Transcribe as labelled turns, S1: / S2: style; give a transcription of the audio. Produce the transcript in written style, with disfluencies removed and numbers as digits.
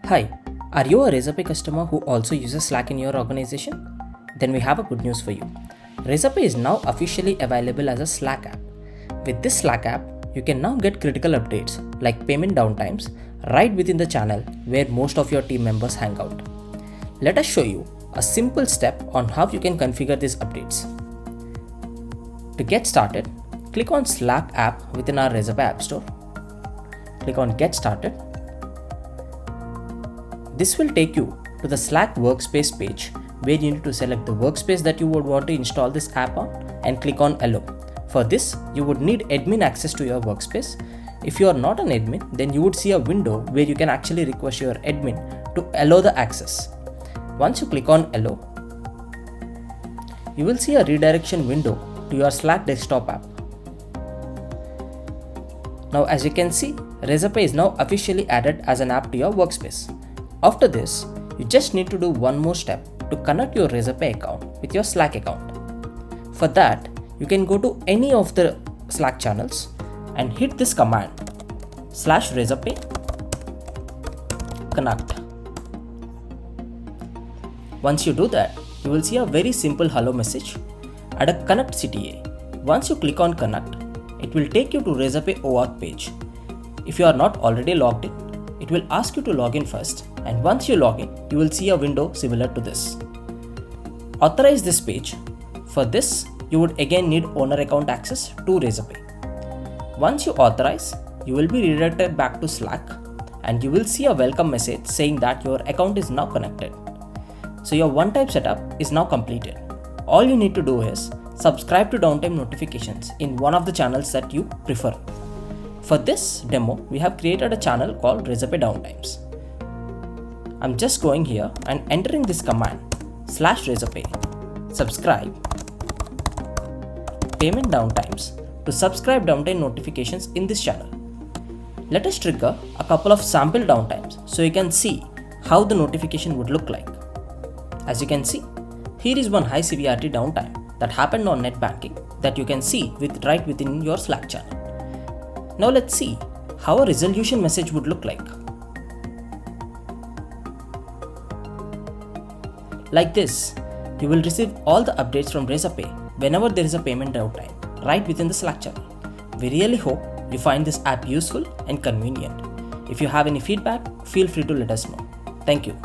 S1: Hi, are you a Razorpay customer who also uses Slack in your organization? Then we have a good news for you. Razorpay is now officially available as a Slack app. With this Slack app, you can now get critical updates like payment downtimes right within the channel where most of your team members hang out. Let us show you a simple step on how you can configure these updates. To get started, click on Slack app within our Razorpay App Store. Click on Get Started. This will take you to the Slack workspace page where you need to select the workspace that you would want to install this app on and click on Allow. For this, you would need admin access to your workspace. If you are not an admin, then you would see a window where you can actually request your admin to allow the access. Once you click on Allow, you will see a redirection window to your Slack desktop app. Now as you can see, Razorpay is now officially added as an app to your workspace. After this, you just need to do one more step to connect your Razorpay account with your Slack account. For that, you can go to any of the Slack channels and hit this command /Razorpay connect. Once you do that, you will see a very simple hello message. Add a connect CTA. Once you click on connect, it will take you to Razorpay OAuth page. If you are not already logged in, it will ask you to log in first, and once you log in, you will see a window similar to this. Authorize this page. For this, you would again need owner account access to Razorpay. Once you authorize, you will be redirected back to Slack and you will see a welcome message saying that your account is now connected. So your one-time setup is now completed. All you need to do is subscribe to downtime notifications in one of the channels that you prefer. For this demo, we have created a channel called Razorpay Downtimes. I'm just going here and entering this command /Razorpay subscribe payment downtimes to subscribe downtime notifications in this channel. Let us trigger a couple of sample downtimes so you can see how the notification would look like. As you can see, here is one high severity downtime that happened on net banking that you can see right within your Slack channel. Now let's see how a resolution message would look like. Like this, you will receive all the updates from Razorpay whenever there is a payment downtime right within the Slack channel. We really hope you find this app useful and convenient. If you have any feedback, feel free to let us know. Thank you.